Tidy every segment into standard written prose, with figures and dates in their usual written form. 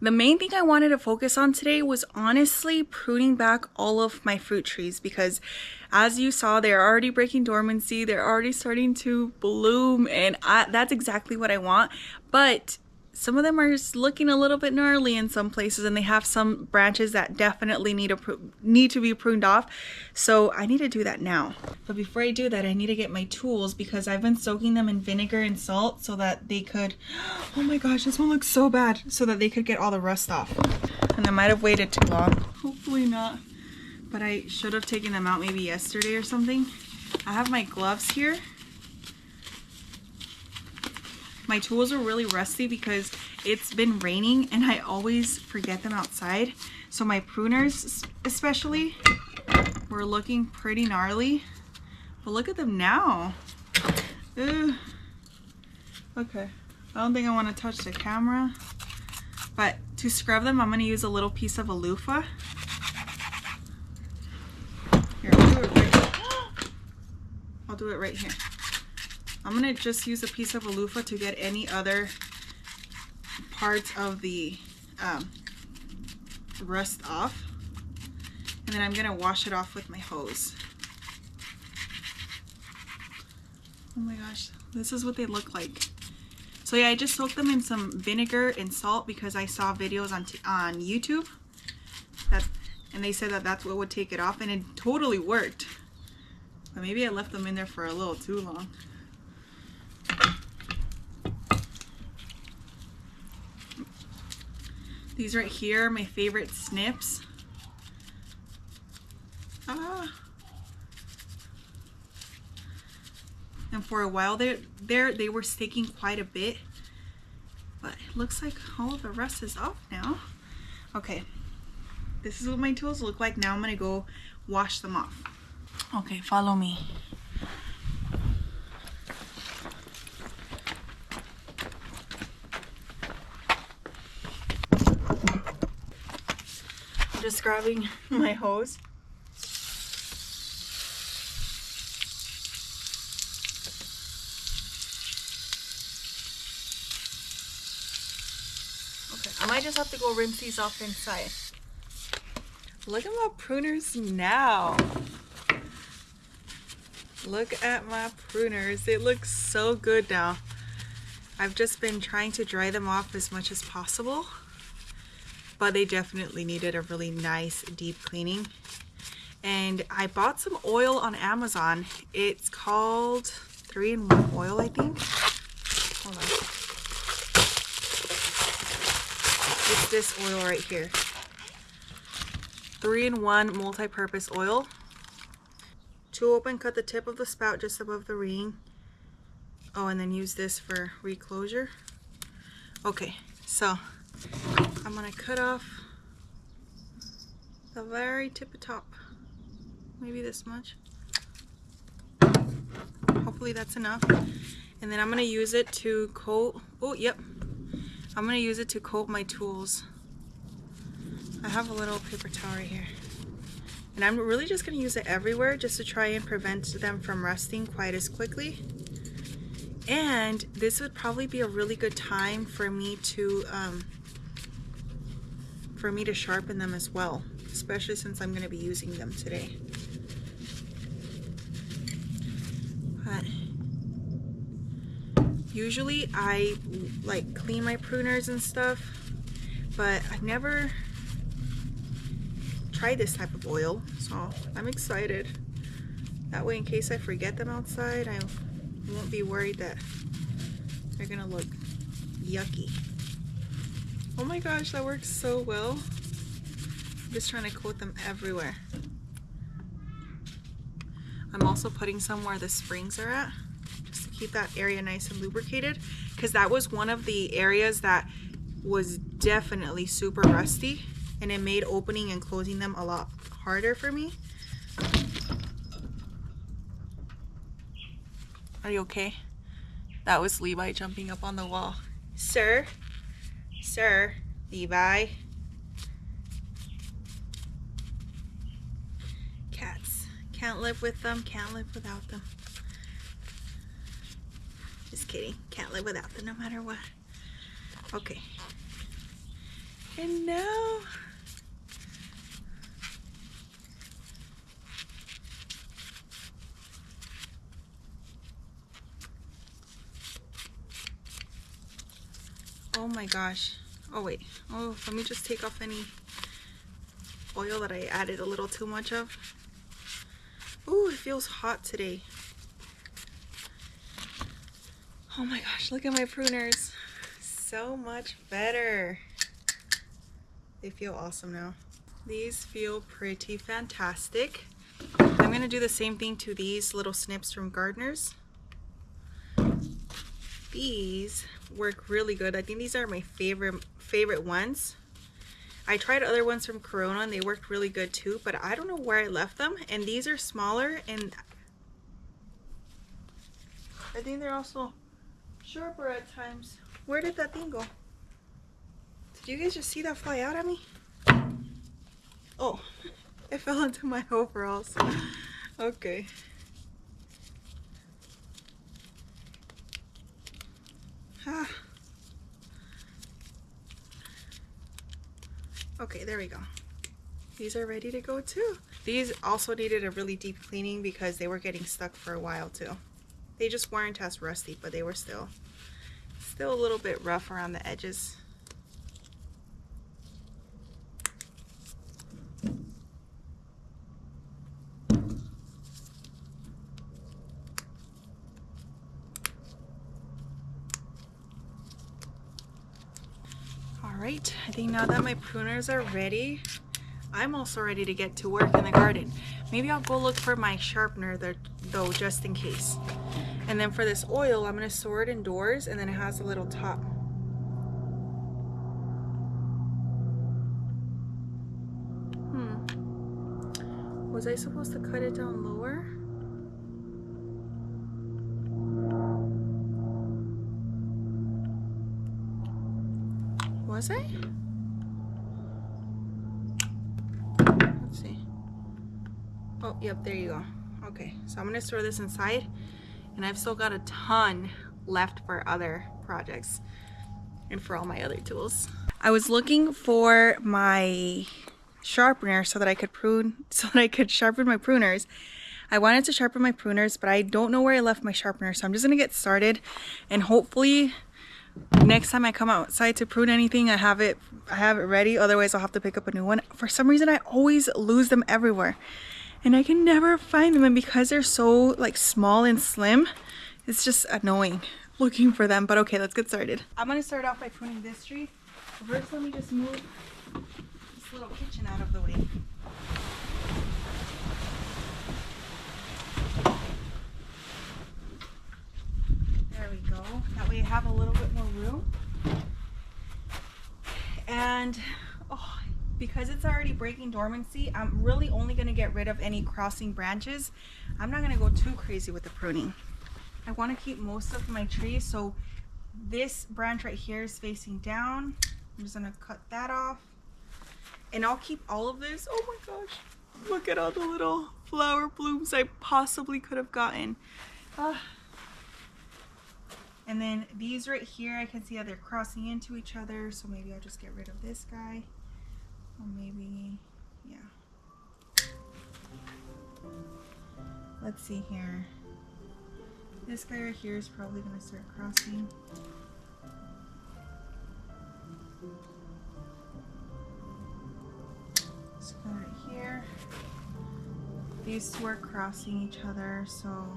The main thing I wanted to focus on today was honestly pruning back all of my fruit trees because as you saw, they're already breaking dormancy, they're already starting to bloom, and that's exactly what I want. But some of them are just looking a little bit gnarly in some places, and they have some branches that definitely need to be pruned off. So I need to do that now. But before I do that, I need to get my tools because I've been soaking them in vinegar and salt so that they could, oh my gosh, this one looks so bad, so that they could get all the rust off. And I might have waited too long. Hopefully not. But I should have taken them out maybe yesterday or something. I have my gloves here. My tools are really rusty because it's been raining and I always forget them outside. So my pruners especially were looking pretty gnarly. But look at them now. Ugh. Okay, I don't think I want to touch the camera. But to scrub them, I'm going to use a little piece of a loofah. Here, I'll do it right here. I'm gonna just use a piece of a loofah to get any other parts of the rust off, and then I'm gonna wash it off with my hose. Oh my gosh, this is what they look like. So yeah, I just soaked them in some vinegar and salt because I saw videos on YouTube and they said that that's what would take it off, and it totally worked. But maybe I left them in there for a little too long. These right here are my favorite snips. And for a while they were sticking quite a bit, but it looks like all of the rust is off now. Okay, this is what my tools look like. Now I'm gonna go wash them off. Okay, follow me. I'm just grabbing my hose. Okay, I might just have to go rinse these off inside. Look at my pruners now. Look at my pruners. They look so good now. I've just been trying to dry them off as much as possible, but they definitely needed a really nice deep cleaning. And I bought some oil on Amazon. It's called 3-in-1 oil, I think. Hold on. It's this oil right here. 3-in-1 multi-purpose oil. To open, cut the tip of the spout just above the ring. Oh, and then use this for reclosure. Okay, so I'm gonna cut off the very tip of top. Maybe this much. Hopefully that's enough. And then I'm gonna use it to coat, oh yep. I'm gonna use it to coat my tools. I have a little paper towel right here. And I'm really just gonna use it everywhere just to try and prevent them from rusting quite as quickly. And this would probably be a really good time for me to sharpen them as well, especially since I'm going to be using them today. But usually I like clean my pruners and stuff, but I've never tried this type of oil, so I'm excited. That way, in case I forget them outside, I won't be worried that they're gonna look yucky. Oh my gosh, that works so well. I'm just trying to coat them everywhere. I'm also putting some where the springs are at, just to keep that area nice and lubricated, because that was one of the areas that was definitely super rusty, and it made opening and closing them a lot harder for me. Are you okay? That was Levi jumping up on the wall. Sir? Sir? Levi? Cats. Can't live with them, can't live without them. Just kidding. Can't live without them no matter what. Okay. And now oh my gosh. Oh wait. Oh, let me just take off any oil that I added a little too much of. Ooh, it feels hot today. Oh my gosh, look at my pruners. So much better. They feel awesome now. These feel pretty fantastic. I'm gonna do the same thing to these little snips from Gardeners. These work really good. I think these are my favorite ones. I tried other ones from Corona and they worked really good too, but I don't know where I left them. And these are smaller and I think they're also sharper at times. Where did that thing go? Did you guys just see that fly out at me? Oh, it fell into my overalls. Okay. Ah. Okay, there we go. These are ready to go too. These also needed a really deep cleaning because they were getting stuck for a while too. They just weren't as rusty, but they were still a little bit rough around the edges. Alright, I think now that my pruners are ready, I'm also ready to get to work in the garden. Maybe I'll go look for my sharpener though, just in case. And then for this oil, I'm going to store it indoors, and then it has a little top. Was I supposed to cut it down lower? Was I? Let's see. Oh, yep, there you go. Okay, so I'm gonna store this inside, and I've still got a ton left for other projects and for all my other tools. I was looking for my sharpener so that I could sharpen my pruners. I wanted to sharpen my pruners, but I don't know where I left my sharpener, so I'm just gonna get started, and hopefully next time I come outside to prune anything, I have it ready. Otherwise I'll have to pick up a new one. For some reason I always lose them everywhere and I can never find them, and because they're so like small and slim, it's just annoying looking for them. But okay, let's get started. I'm gonna start off by pruning this tree. First, let me just move this little kitchen out of the way. There we go. That way I have a little bit more room. And because it's already breaking dormancy, I'm really only going to get rid of any crossing branches. I'm not going to go too crazy with the pruning. I want to keep most of my trees, so this branch right here is facing down. I'm just going to cut that off. And I'll keep all of this. Oh my gosh, look at all the little flower blooms I possibly could have gotten. And then these right here, I can see how they're crossing into each other, so maybe I'll just get rid of this guy. Or maybe, yeah. Let's see here. This guy right here is probably going to start crossing. This guy right here. These two are crossing each other, so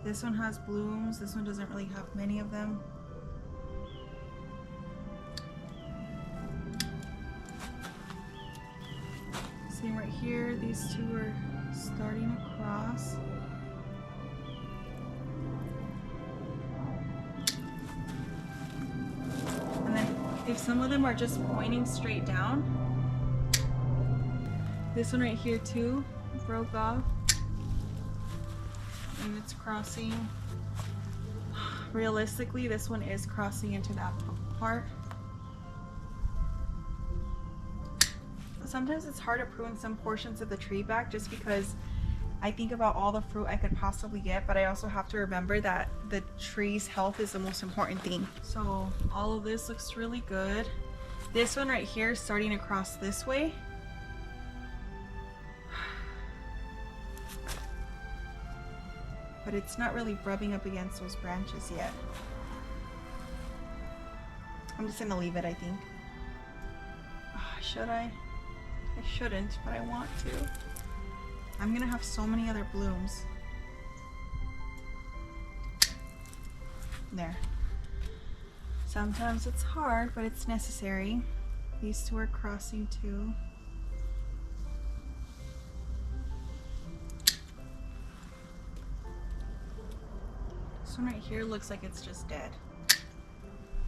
this one has blooms. This one doesn't really have many of them. Same right here. These two are starting to cross. And then if some of them are just pointing straight down, this one right here too broke off. And it's crossing. Realistically, this one is crossing into that part. Sometimes it's hard to prune some portions of the tree back just because I think about all the fruit I could possibly get, but I also have to remember that the tree's health is the most important thing. So all of this looks really good. This one right here is starting across this way. But it's not really rubbing up against those branches yet. I'm just gonna leave it, I think. Should I? I shouldn't, but I want to. I'm gonna have so many other blooms. There. Sometimes it's hard, but it's necessary. These two are crossing too. This one right here looks like it's just dead.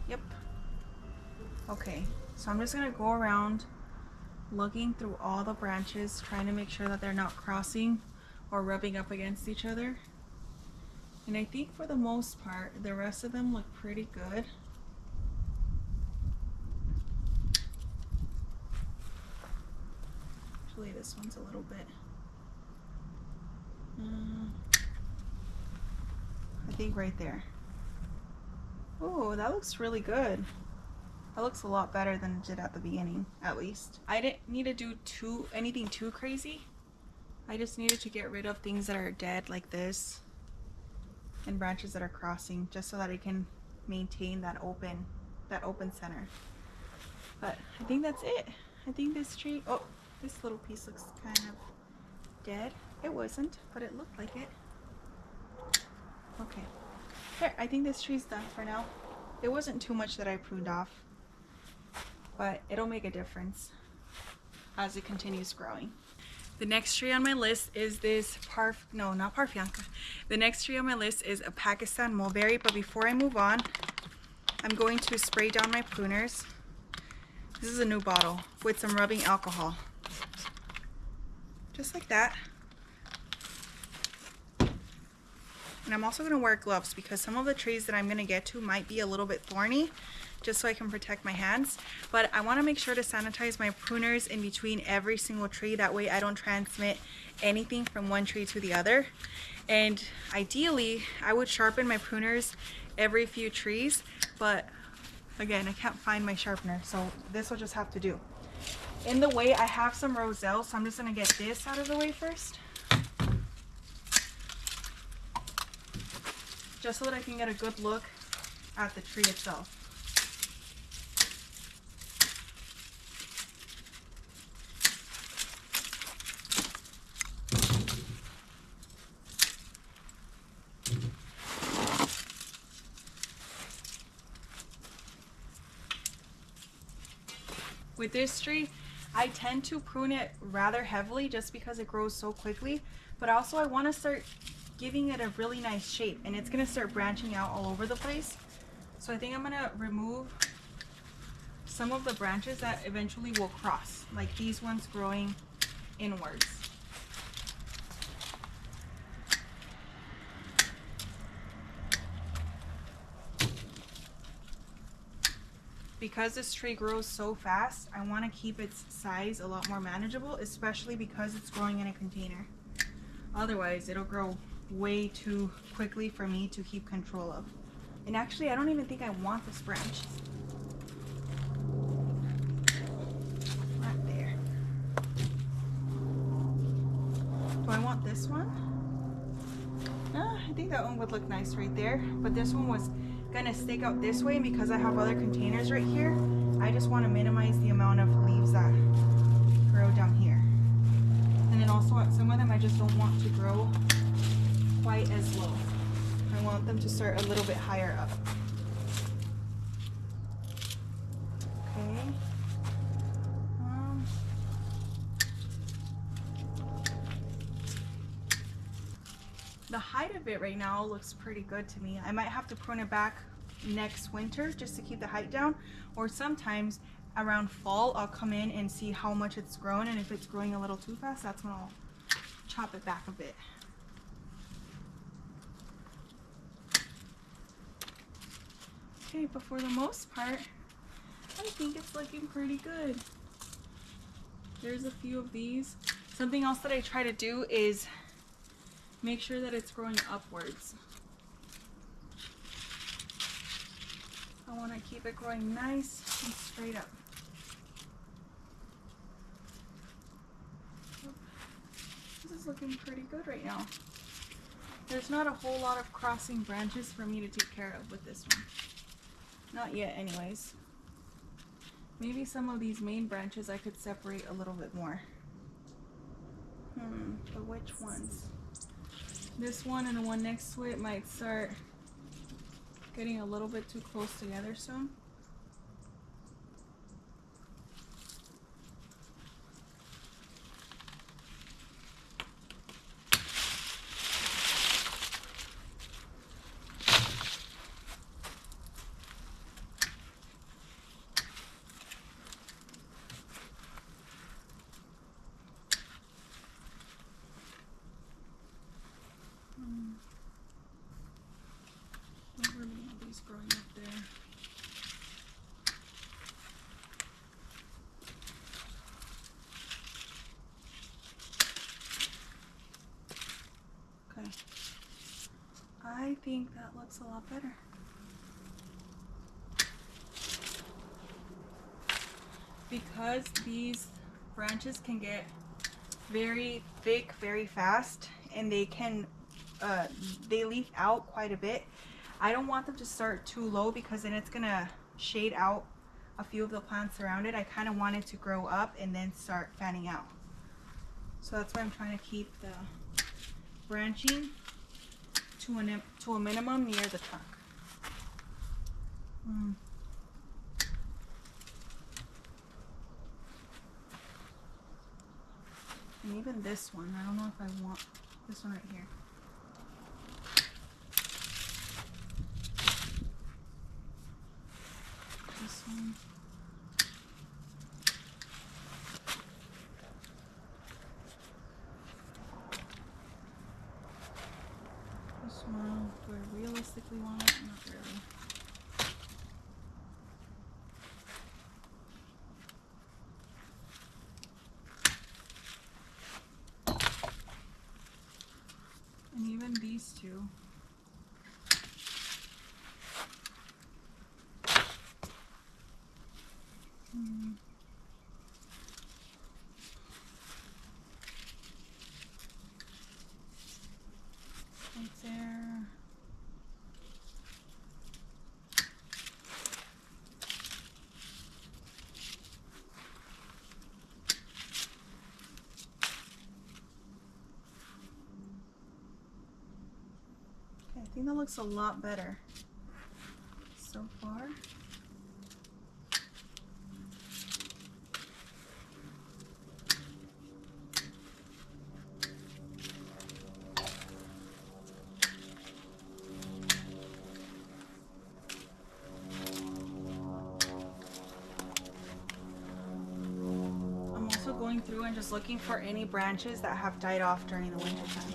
Yep. Okay, so I'm just gonna go around looking through all the branches, trying to make sure that they're not crossing or rubbing up against each other. And I think for the most part, the rest of them look pretty good. Actually, this one's a little bit. I think right there. Oh, that looks really good. That looks a lot better than it did at the beginning, at least. I didn't need to do anything too crazy. I just needed to get rid of things that are dead like this and branches that are crossing, just so that I can maintain that open center. But I think that's it. I think this tree, oh, this little piece looks kind of dead. It wasn't, but it looked like it. Okay. There, I think this tree's done for now. It wasn't too much that I pruned off, but it'll make a difference as it continues growing. The next tree on my list is this not Parfianka. The next tree on my list is a Pakistan mulberry, but before I move on, I'm going to spray down my pruners. This is a new bottle with some rubbing alcohol. Just like that. And I'm also going to wear gloves because some of the trees that I'm going to get to might be a little bit thorny, just so I can protect my hands. But I want to make sure to sanitize my pruners in between every single tree. That way I don't transmit anything from one tree to the other. And ideally, I would sharpen my pruners every few trees. But again, I can't find my sharpener, so this will just have to do. In the way, I have some roselle, so I'm just going to get this out of the way first. Just so that I can get a good look at the tree itself. With this tree, I tend to prune it rather heavily just because it grows so quickly, but also I want to start giving it a really nice shape, and it's going to start branching out all over the place. So I think I'm going to remove some of the branches that eventually will cross, like these ones growing inwards. Because this tree grows so fast, I want to keep its size a lot more manageable, especially because it's growing in a container. Otherwise, it'll grow way too quickly for me to keep control of. And actually, I don't even think I want this branch. Right there. Do I want this one? I think that one would look nice right there, but this one was gonna stick out this way, and because I have other containers right here, I just want to minimize the amount of leaves that grow down here. And then also some of them I just don't want to grow quite as low. I want them to start a little bit higher up. Okay. The height of it right now looks pretty good to me. I might have to prune it back next winter just to keep the height down, or sometimes around fall I'll come in and see how much it's grown, and if it's growing a little too fast, that's when I'll chop it back a bit. Okay, but for the most part, I think it's looking pretty good. There's a few of these. Something else that I try to do is make sure that it's growing upwards. I want to keep it growing nice and straight up. is looking pretty good right now. There's not a whole lot of crossing branches for me to take care of with this one. Not yet anyways. Maybe some of these main branches I could separate a little bit more. But which ones? This one and the one next to it might start getting a little bit too close together soon. Growing up there. Okay. I think that looks a lot better. Because these branches can get very thick very fast, and they can they leaf out quite a bit. I don't want them to start too low because then it's gonna shade out a few of the plants around it. I kind of want it to grow up and then start fanning out. So that's why I'm trying to keep the branching to a minimum near the trunk. And even this one, I don't know if I want this one right here. This one. This one, do I realistically want it? Not really. And even these two. Right there. Okay, I think that looks a lot better so far. Going through and just looking for any branches that have died off during the winter time.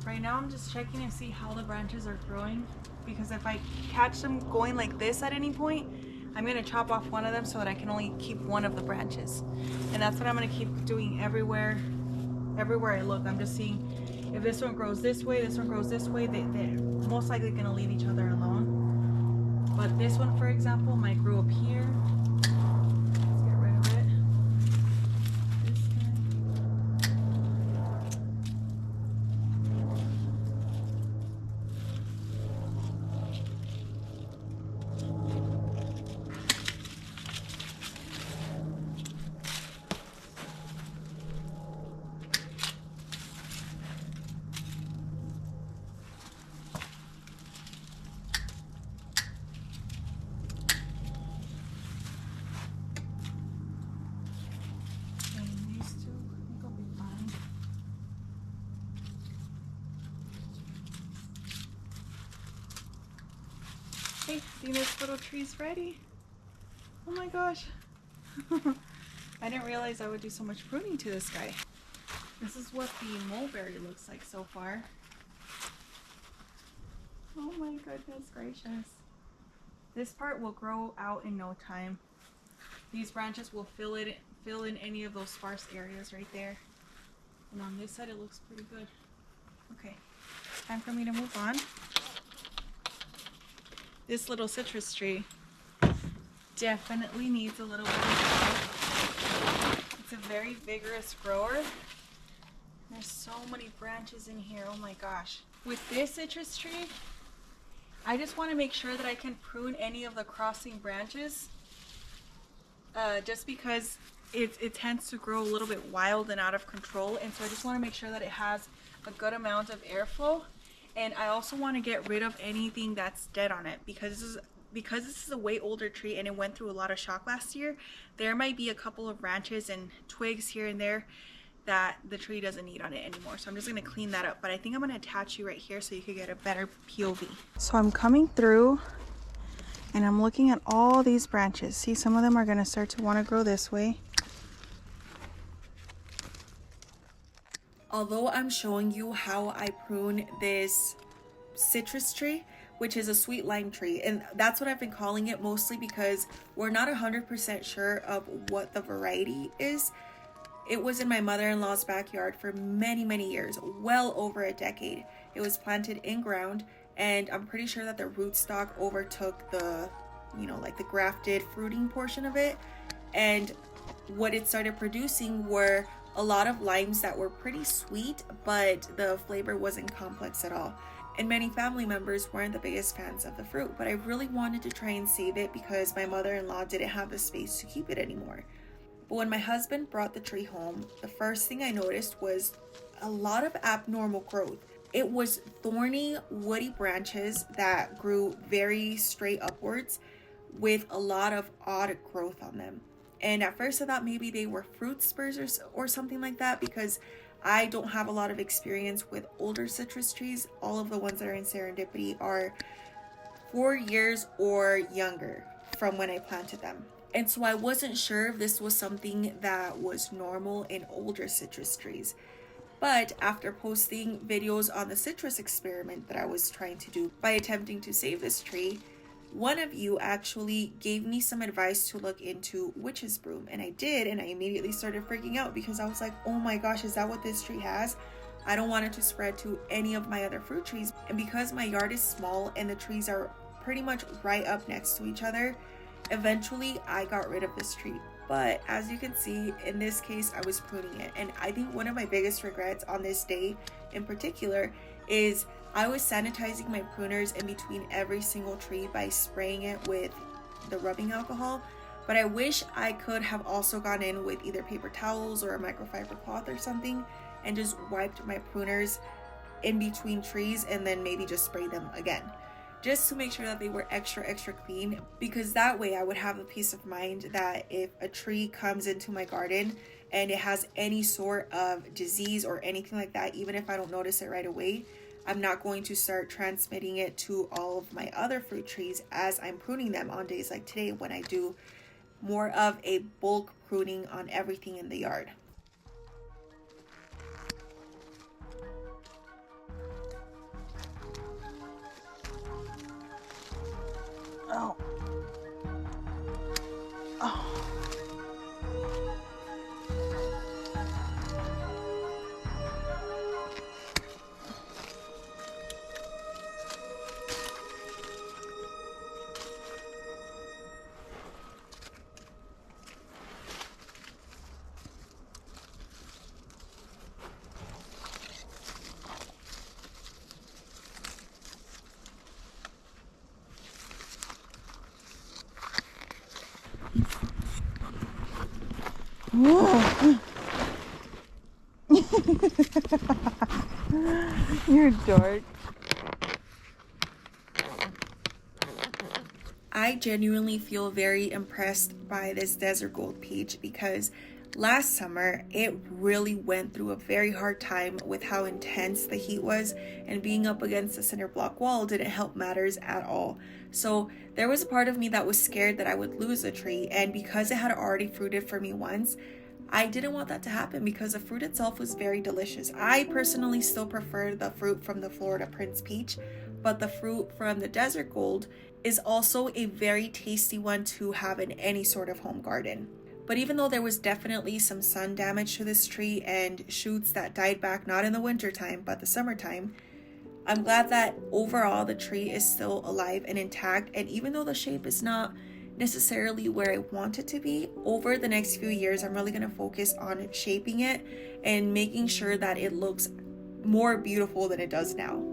Right now I'm just checking to see how the branches are growing, because if I catch them going like this at any point, I'm going to chop off one of them so that I can only keep one of the branches. And that's what I'm going to keep doing everywhere I look. I'm just seeing if this one grows this way, this one grows this way, they're most likely going to leave each other alone. But this one, for example, might grow up here. Let's get rid of it. This guy. Okay, I think this little tree's ready. Oh my gosh. I didn't realize I would do so much pruning to this guy. This is what the mulberry looks like so far. Oh my goodness gracious. This part will grow out in no time. These branches will fill in any of those sparse areas right there. And on this side it looks pretty good. Okay, time for me to move on. This little citrus tree definitely needs a little bit of help. It's a very vigorous grower. There's so many branches in here, oh my gosh. With this citrus tree, I just want to make sure that I can prune any of the crossing branches, just because it tends to grow a little bit wild and out of control, and so I just want to make sure that it has a good amount of airflow. And I also want to get rid of anything that's dead on it, because this is a way older tree and it went through a lot of shock last year. There might be a couple of branches and twigs here and there that the tree doesn't need on it anymore, so I'm just going to clean that up. But I think I'm going to attach you right here so you can get a better POV. So I'm coming through and I'm looking at all these branches. See, some of them are going to start to want to grow this way. Although I'm showing you how I prune this citrus tree, which is a sweet lime tree, and that's what I've been calling it, mostly because we're not 100% sure of what the variety is. It was in my mother-in-law's backyard for many years, well over a decade. It was planted in ground, and I'm pretty sure that the rootstock overtook the, like the grafted fruiting portion of it. And what it started producing were a lot of limes that were pretty sweet, but the flavor wasn't complex at all. And many family members weren't the biggest fans of the fruit, but I really wanted to try and save it because my mother-in-law didn't have the space to keep it anymore. But when my husband brought the tree home, the first thing I noticed was a lot of abnormal growth. It was thorny, woody branches that grew very straight upwards with a lot of odd growth on them. And at first I thought maybe they were fruit spurs or something like that, because I don't have a lot of experience with older citrus trees. All of the ones that are in Serendipity are 4 years or younger from when I planted them. And so I wasn't sure if this was something that was normal in older citrus trees. But after posting videos on the citrus experiment that I was trying to do by attempting to save this tree, one of you actually gave me some advice to look into witch's broom, and I did, and I immediately started freaking out because I was like, oh my gosh, is that what this tree has? I don't want it to spread to any of my other fruit trees. And because my yard is small and the trees are pretty much right up next to each other, eventually I got rid of this tree. But as you can see, in this case, I was pruning it. And I think one of my biggest regrets on this day in particular is I was sanitizing my pruners in between every single tree by spraying it with the rubbing alcohol. But I wish I could have also gone in with either paper towels or a microfiber cloth or something and just wiped my pruners in between trees and then maybe just spray them again, just to make sure that they were extra clean, because that way I would have the peace of mind that if a tree comes into my garden and it has any sort of disease or anything like that, even if I don't notice it right away, I'm not going to start transmitting it to all of my other fruit trees as I'm pruning them on days like today, when I do more of a bulk pruning on everything in the yard. Oh. Oh. You're a dork. I genuinely feel very impressed by this desert gold peach because Last summer, it really went through a very hard time with how intense the heat was, and being up against the cinder block wall didn't help matters at all. So there was a part of me that was scared that I would lose the tree, and because it had already fruited for me once, I didn't want that to happen because the fruit itself was very delicious. I personally still prefer the fruit from the Florida Prince Peach, but the fruit from the Desert Gold is also a very tasty one to have in any sort of home garden. But even though there was definitely some sun damage to this tree and shoots that died back, not in the winter time, but the summertime, I'm glad that overall the tree is still alive and intact. And even though the shape is not necessarily where I want it to be, over the next few years, I'm really going to focus on shaping it and making sure that it looks more beautiful than it does now.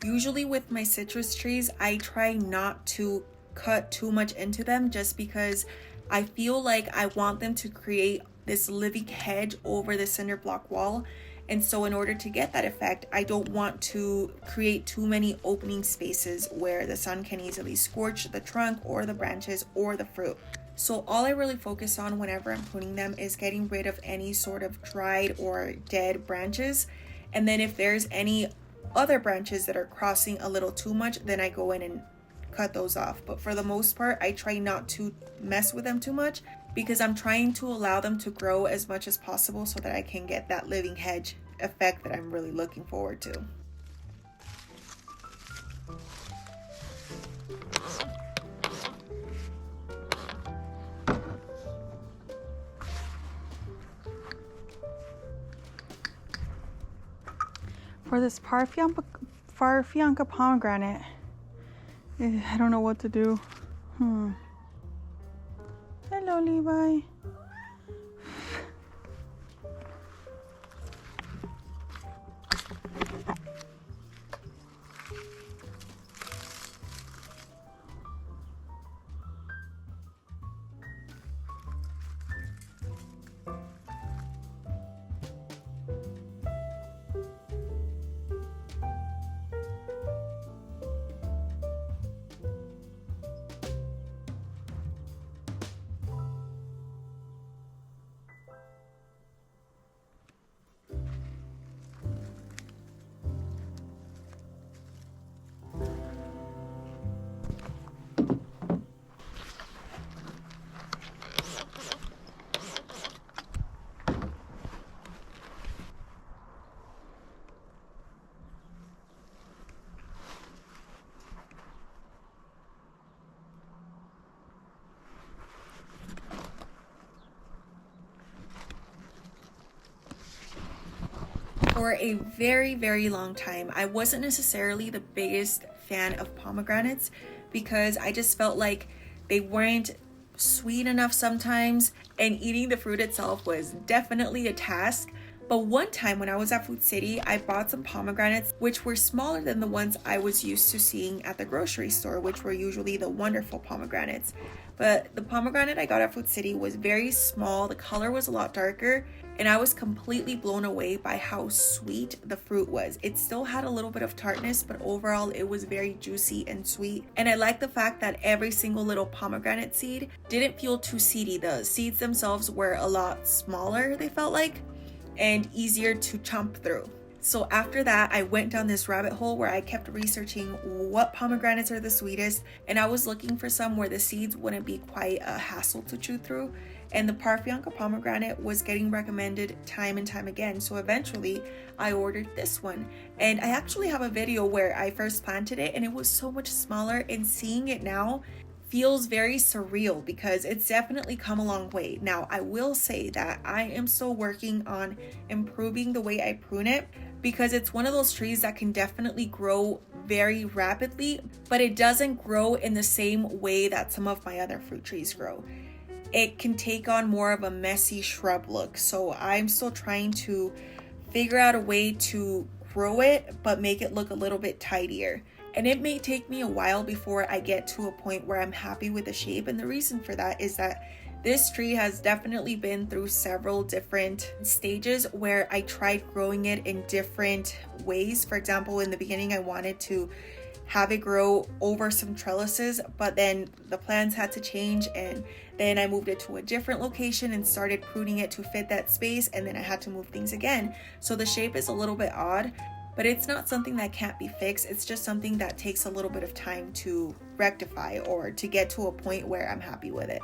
Usually with my citrus trees, I try not to cut too much into them just because I feel like I want them to create this living hedge over the cinder block wall. And so in order to get that effect, I don't want to create too many opening spaces where the sun can easily scorch the trunk or the branches or the fruit. So all I really focus on whenever I'm pruning them is getting rid of any sort of dried or dead branches. And then if there's any other branches that are crossing a little too much, then I go in and cut those off. But for the most part, I try not to mess with them too much because I'm trying to allow them to grow as much as possible so that I can get that living hedge effect that I'm really looking forward to. For this Parfianka pomegranate, I don't know what to do. Hello, Levi. For a very, very long time, I wasn't necessarily the biggest fan of pomegranates because I just felt like they weren't sweet enough sometimes, and eating the fruit itself was definitely a task. But one time when I was at Food City, I bought some pomegranates, which were smaller than the ones I was used to seeing at the grocery store, which were usually the wonderful pomegranates. But the pomegranate I got at Food City was very small, the color was a lot darker, and I was completely blown away by how sweet the fruit was. It still had a little bit of tartness, but overall it was very juicy and sweet. And I like the fact that every single little pomegranate seed didn't feel too seedy. The seeds themselves were a lot smaller, they felt like, and easier to chomp through. So after that, I went down this rabbit hole where I kept researching what pomegranates are the sweetest, and I was looking for some where the seeds wouldn't be quite a hassle to chew through. And the Parfianka pomegranate was getting recommended time and time again. So eventually I ordered this one. And I actually have a video where I first planted it and it was so much smaller, and seeing it now feels very surreal because it's definitely come a long way. Now, I will say that I am still working on improving the way I prune it, because it's one of those trees that can definitely grow very rapidly, but it doesn't grow in the same way that some of my other fruit trees grow. It can take on more of a messy shrub look. So I'm still trying to figure out a way to grow it, but make it look a little bit tidier. And it may take me a while before I get to a point where I'm happy with the shape. And the reason for that is that this tree has definitely been through several different stages where I tried growing it in different ways. For example, in the beginning, I wanted to have it grow over some trellises, but then the plans had to change, and then I moved it to a different location and started pruning it to fit that space, and then I had to move things again. So the shape is a little bit odd, but it's not something that can't be fixed. It's just something that takes a little bit of time to rectify or to get to a point where I'm happy with it.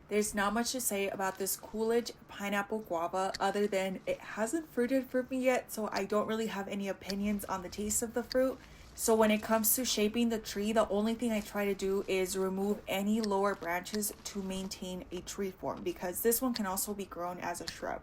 There's not much to say about this Coolidge pineapple guava other than it hasn't fruited for me yet, so I don't really have any opinions on the taste of the fruit. So when it comes to shaping the tree, the only thing I try to do is remove any lower branches to maintain a tree form, because this one can also be grown as a shrub.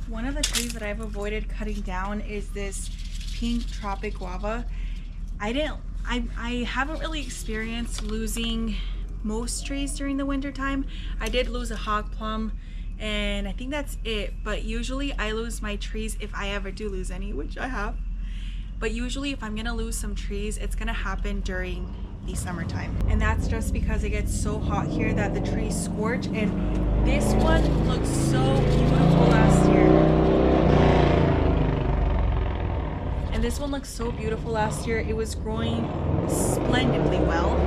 One of the trees that I've avoided cutting down is this pink tropic guava. I didn't I haven't really experienced losing most trees during the winter time. I did lose a hog plum and I think that's it, but usually I lose my trees if I ever do lose any, which I have. But usually if I'm gonna lose some trees, it's gonna happen during the summertime. And that's just because it gets so hot here that the trees scorch. And this one looks so beautiful last year. And this one looks so beautiful last year. It was growing splendidly well.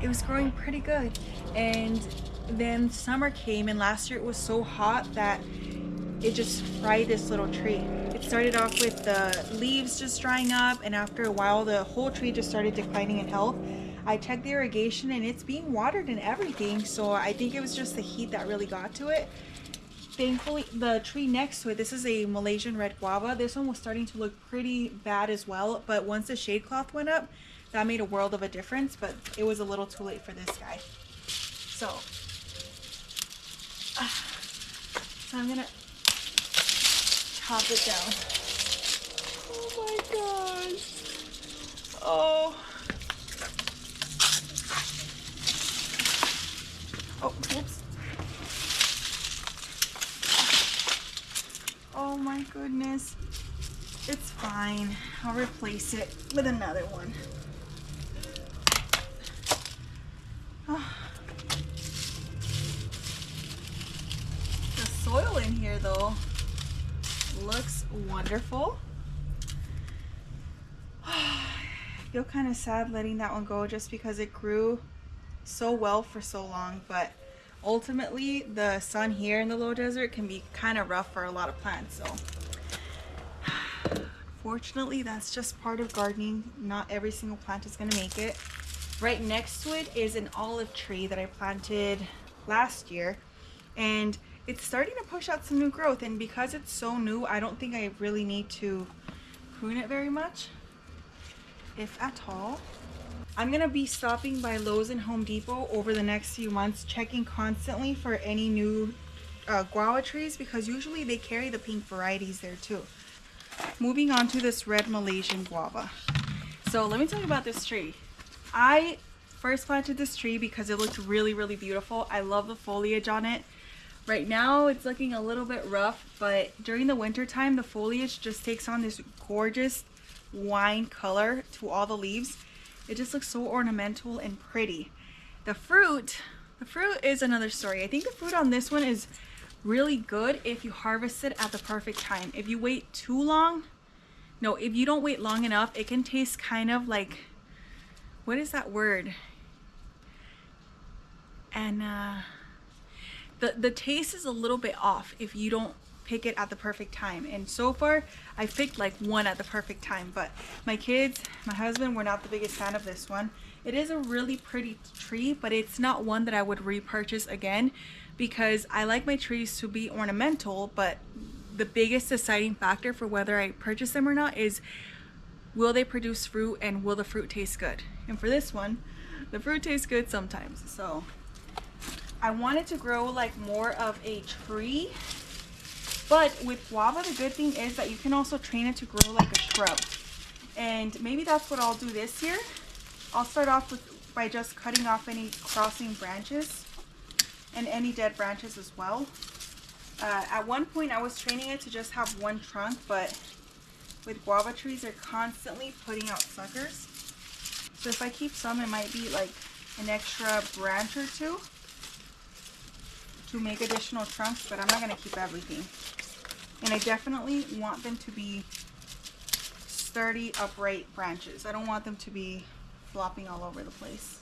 It was growing pretty good. And then summer came and last year it was so hot that it just fried this little tree. It started off with the leaves just drying up, and after a while the whole tree just started declining in health. I checked the irrigation and it's being watered and everything, so I think it was just the heat that really got to it. Thankfully, the tree next to it, this is a Malaysian red guava. This one was starting to look pretty bad as well, but once the shade cloth went up, that made a world of a difference, but it was a little too late for this guy. So I'm gonna chop it down. Oh my gosh. Oh. Oh, whoops. Oh my goodness. It's fine. I'll replace it with another one. Oh. The soil in here though looks wonderful. I feel kind of sad letting that one go just because it grew so well for so long, but ultimately the sun here in the low desert can be kind of rough for a lot of plants. So fortunately that's just part of gardening. Not every single plant is going to make it. Right next to it is an olive tree that I planted last year, and it's starting to push out some new growth, and because it's so new, I don't think I really need to prune it very much, if at all. I'm gonna be stopping by Lowe's and Home Depot over the next few months, checking constantly for any new guava trees, because usually they carry the pink varieties there too. Moving on to this red Malaysian guava. So let me tell you about this tree. I first planted this tree because it looked really, really beautiful. I love the foliage on it. Right now it's looking a little bit rough, but during the winter time the foliage just takes on this gorgeous wine color to all the leaves. It just looks so ornamental and pretty. The fruit is another story. I think the fruit on this one is really good if you harvest it at the perfect time. If you wait too long, no, if you don't wait long enough, it can taste kind of like, what is that word? And the taste is a little bit off if you don't pick it at the perfect time. And so far I've picked like one at the perfect time, but my kids, my husband, were not the biggest fan of this one. It is a really pretty tree, but it's not one that I would repurchase again, because I like my trees to be ornamental, but the biggest deciding factor for whether I purchase them or not is, will they produce fruit and will the fruit taste good? And for this one, the fruit tastes good sometimes. So I wanted to grow like more of a tree, but with guava the good thing is that you can also train it to grow like a shrub, and maybe that's what I'll do this year. I'll start off by just cutting off any crossing branches and any dead branches as well. At one point I was training it to just have one trunk, but with guava trees they're constantly putting out suckers, so if I keep some, it might be like an extra branch or two to make additional trunks, but I'm not going to keep everything. And I definitely want them to be sturdy, upright branches. I don't want them to be flopping all over the place.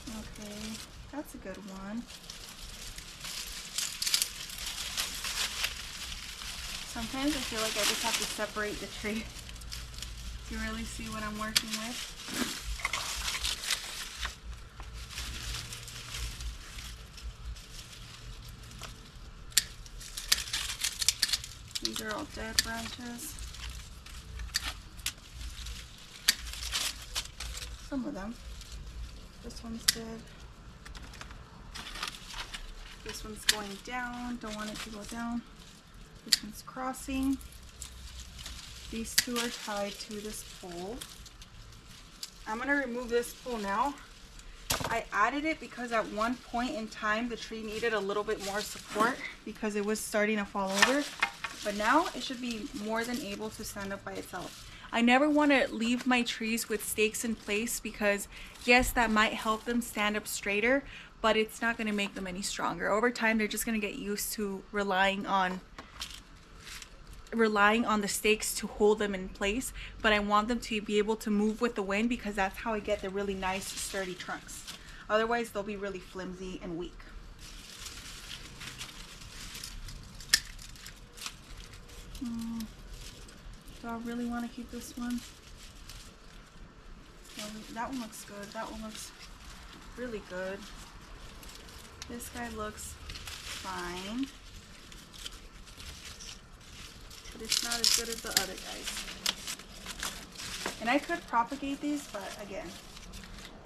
Okay, that's a good one. Sometimes I feel like I just have to separate the tree to really see what I'm working with. These are all dead branches. Some of them. This one's dead. This one's going down, don't want it to go down. This one's crossing. These two are tied to this pole. I'm gonna remove this pole now. I added it because at one point in time the tree needed a little bit more support because it was starting to fall over. But now it should be more than able to stand up by itself. I never want to leave my trees with stakes in place because yes, that might help them stand up straighter, but it's not going to make them any stronger. Over time, they're just going to get used to relying on the stakes to hold them in place. But I want them to be able to move with the wind because that's how I get the really nice sturdy trunks. Otherwise, they'll be really flimsy and weak. Do I really want to keep this one? That one looks good. That one looks really good. This guy looks fine. But it's not as good as the other guys. And I could propagate these, but again,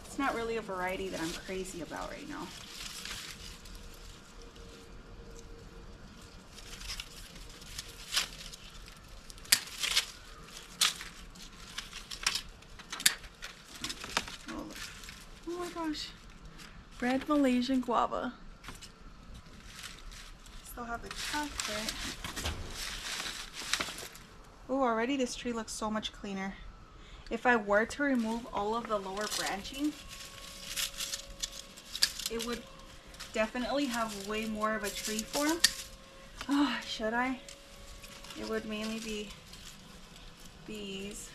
it's not really a variety that I'm crazy about right now. Oh my gosh. Red Malaysian guava. Still have the chocolate. Oh, already this tree looks so much cleaner. If I were to remove all of the lower branching, it would definitely have way more of a tree form. Oh, should I? It would mainly be these.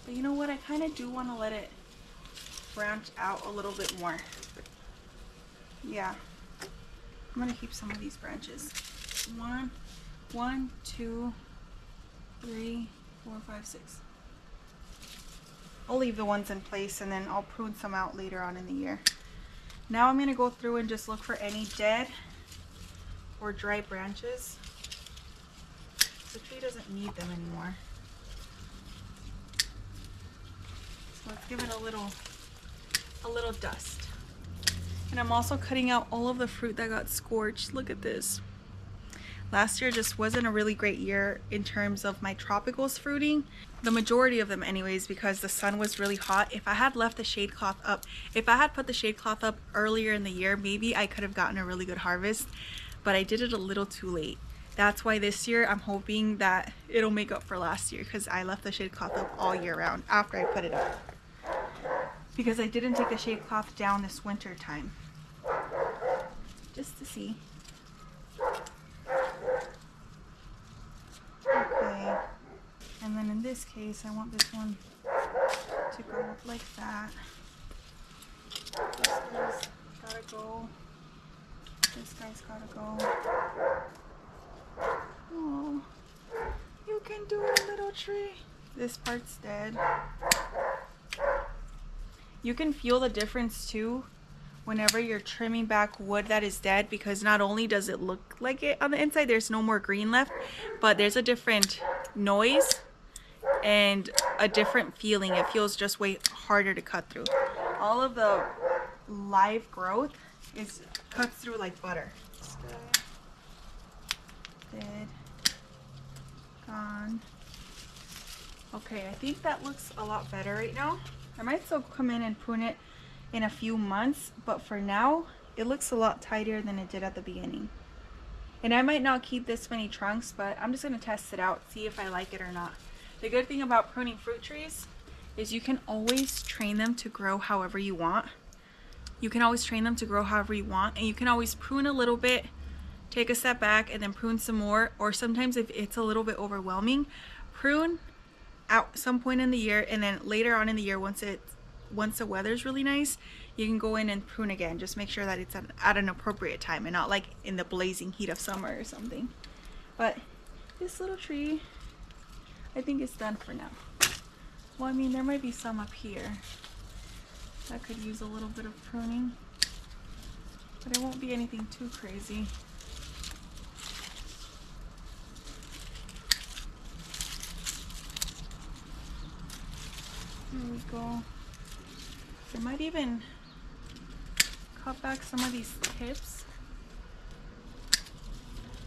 But you know what? I kind of do want to let it branch out a little bit more. Yeah. I'm going to keep some of these branches. 1, 2, 3, 4, 5, 6. I'll leave the ones in place and then I'll prune some out later on in the year. Now I'm going to go through and just look for any dead or dry branches. The tree doesn't need them anymore. So let's give it a little dust. And I'm also cutting out all of the fruit that got scorched. Look at this. Last year just wasn't a really great year in terms of my tropicals fruiting. The majority of them anyways, because the sun was really hot. If I had left the shade cloth up, if I had put the shade cloth up earlier in the year, maybe I could have gotten a really good harvest, but I did it a little too late. That's why this year I'm hoping that it'll make up for last year because I left the shade cloth up all year round after I put it up. Because I didn't take the shade cloth down this winter time. Just to see. Okay. And then in this case, I want this one to go up like that. This guy's gotta go. This guy's gotta go. Oh, you can do it, little tree. This part's dead. You can feel the difference too whenever you're trimming back wood that is dead, because not only does it look like it on the inside, there's no more green left, but there's a different noise and a different feeling. It feels just way harder to cut through. All of the live growth is cut through like butter. Dead. Gone. Okay, I think that looks a lot better right now. I might still come in and prune it in a few months, but for now it looks a lot tighter than it did at the beginning. And I might not keep this many trunks, but I'm just going to test it out, see if I like it or not. The good thing about pruning fruit trees is you can always train them to grow however you want. You can always train them to grow however you want, and you can always prune a little bit, take a step back, and then prune some more. Or sometimes if it's a little bit overwhelming, prune at some point in the year, and then later on in the year, once the weather's really nice, you can go in and prune again. Just make sure that it's at an appropriate time and not like in the blazing heat of summer or something. But this little tree, I think it's done for now. Well, I mean, there might be some up here that could use a little bit of pruning, but it won't be anything too crazy. There we go. There might even cut back some of these tips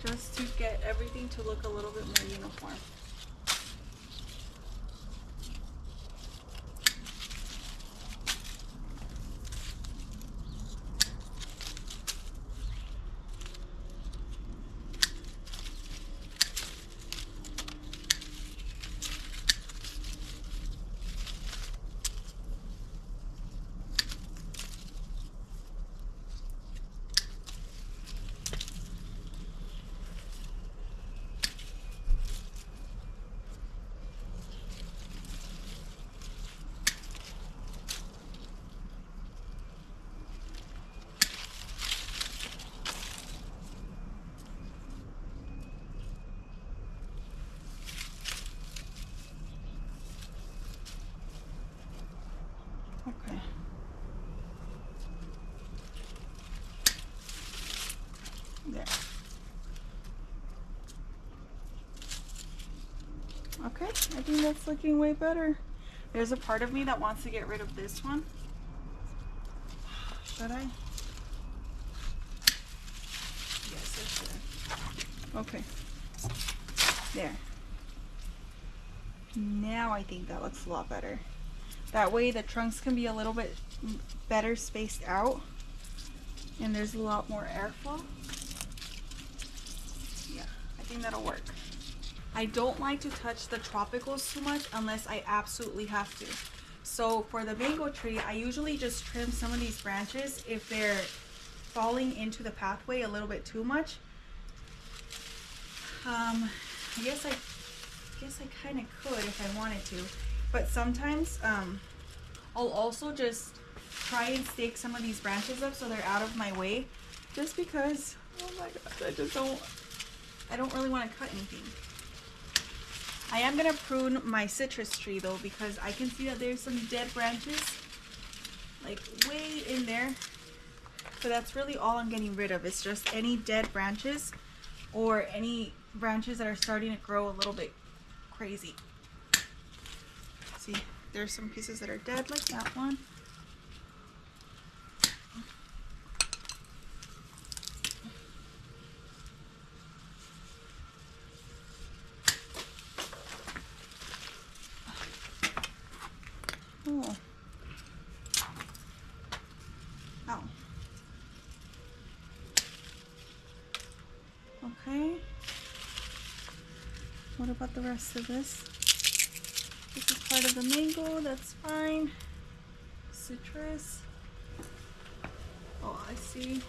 just to get everything to look a little bit more uniform. Okay. There. Okay, I think that's looking way better. There's a part of me that wants to get rid of this one. Should I? Yes, I should. Okay. There. Now I think that looks a lot better. That way the trunks can be a little bit better spaced out and there's a lot more airflow. Yeah, I think that'll work. I don't like to touch the tropicals too much unless I absolutely have to. So for the mango tree, I usually just trim some of these branches if they're falling into the pathway a little bit too much. I guess I kind of could if I wanted to, but sometimes I'll also just try and stake some of these branches up so they're out of my way, just because, oh my gosh, I don't really want to cut anything. I am gonna prune my citrus tree though, because I can see that there's some dead branches like way in there, so that's really all I'm getting rid of. It's just any dead branches or any branches that are starting to grow a little bit crazy. See, there's some pieces that are dead, like that one. Oh. Ow. Okay. What about the rest of this? This is part of the mango, that's fine. Citrus. Oh, I see.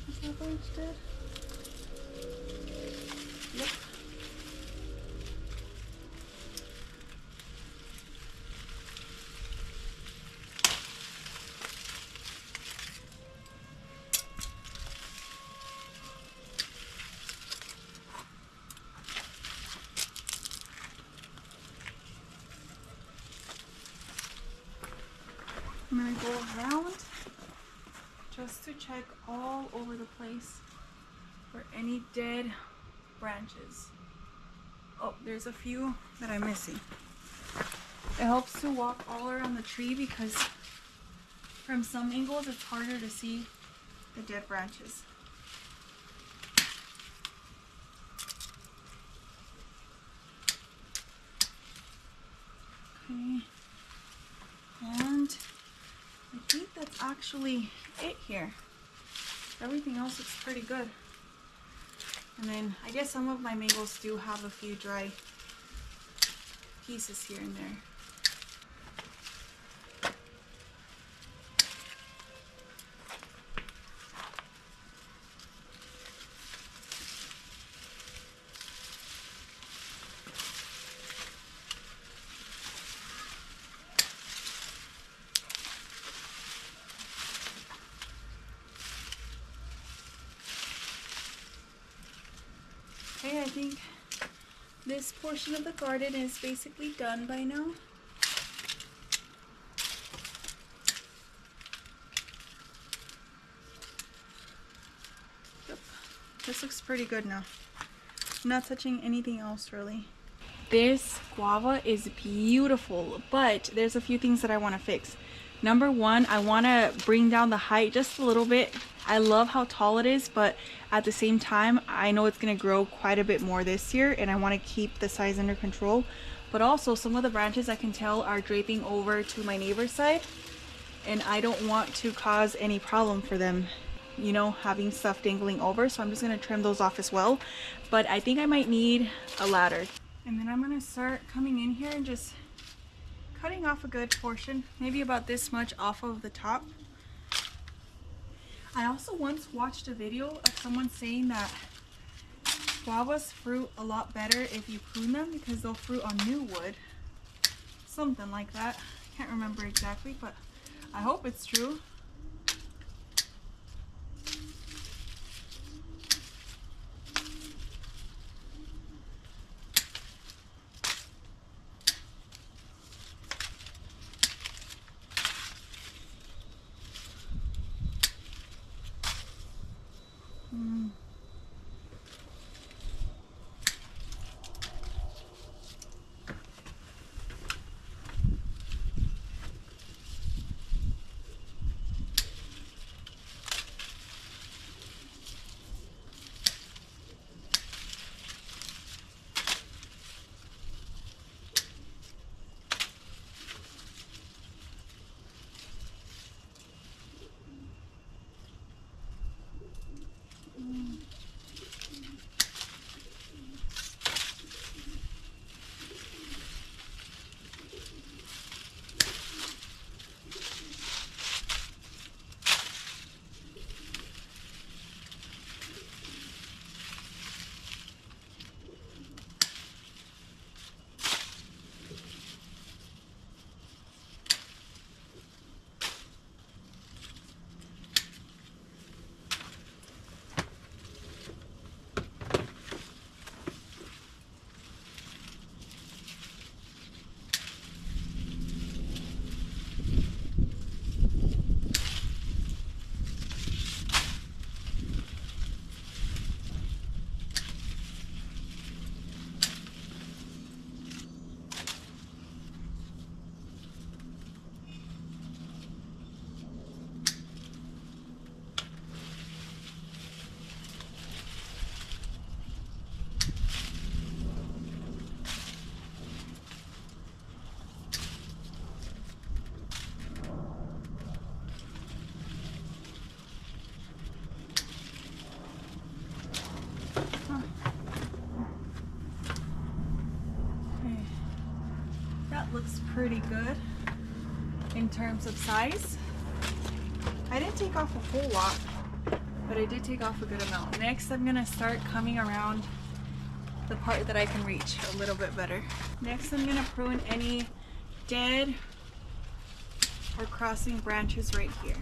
Is that branch dead? Yep. I'm gonna go around just to check all over the place for any dead branches. Oh, there's a few that I'm missing. It helps to walk all around the tree because from some angles it's harder to see the dead branches. Okay, and I think that's actually it here. Everything else looks pretty good. And then I guess some of my mangoes do have a few dry pieces here and there. Okay, I think this portion of the garden is basically done by now. Yep. This looks pretty good now. I'm not touching anything else really. This guava is beautiful, but there's a few things that I want to fix. Number one, I want to bring down the height just a little bit. I love how tall it is, but at the same time, I know it's going to grow quite a bit more this year, and I want to keep the size under control. But also, some of the branches I can tell are draping over to my neighbor's side, and I don't want to cause any problem for them, you know, having stuff dangling over. So I'm just going to trim those off as well. But I think I might need a ladder. And then I'm going to start coming in here and just cutting off a good portion, maybe about this much off of the top. I also once watched a video of someone saying that guavas fruit a lot better if you prune them because they'll fruit on new wood. Something like that. Can't remember exactly, but I hope it's true. Looks pretty good in terms of size. I didn't take off a whole lot, but I did take off a good amount. Next, I'm gonna start coming around the part that I can reach a little bit better. Next, I'm gonna prune any dead or crossing branches right here.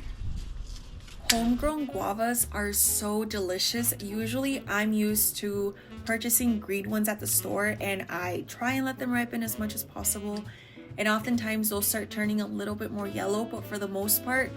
Homegrown guavas are so delicious. Usually I'm used to purchasing green ones at the store, and I try and let them ripen as much as possible, and oftentimes they'll start turning a little bit more yellow, but for the most part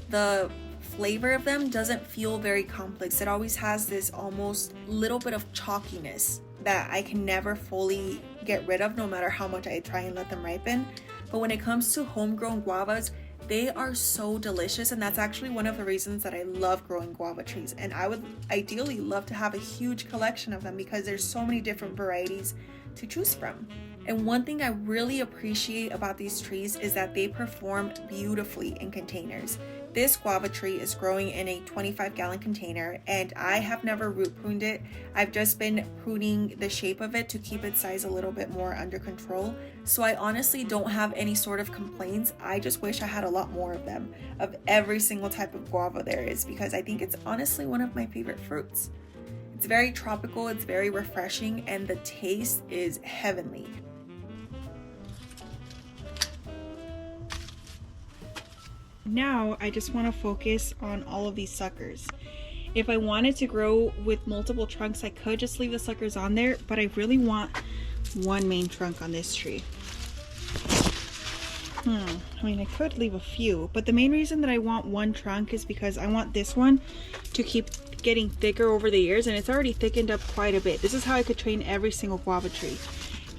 the flavor of them doesn't feel very complex. It always has this almost little bit of chalkiness that I can never fully get rid of no matter how much I try and let them ripen. But when it comes to homegrown guavas, they are so delicious, and that's actually one of the reasons that I love growing guava trees. And I would ideally love to have a huge collection of them because there's so many different varieties to choose from. And one thing I really appreciate about these trees is that they perform beautifully in containers. This guava tree is growing in a 25-gallon container, and I have never root pruned it. I've just been pruning the shape of it to keep its size a little bit more under control. So I honestly don't have any sort of complaints. I just wish I had a lot more of them, of every single type of guava there is, because I think it's honestly one of my favorite fruits. It's very tropical, it's very refreshing, and the taste is heavenly. Now I just want to focus on all of these suckers. If I wanted to grow with multiple trunks, I could just leave the suckers on there, but I really want one main trunk on this tree. I mean, I could leave a few, but the main reason that I want one trunk is because I want this one to keep getting thicker over the years, and it's already thickened up quite a bit. This is how I could train every single guava tree.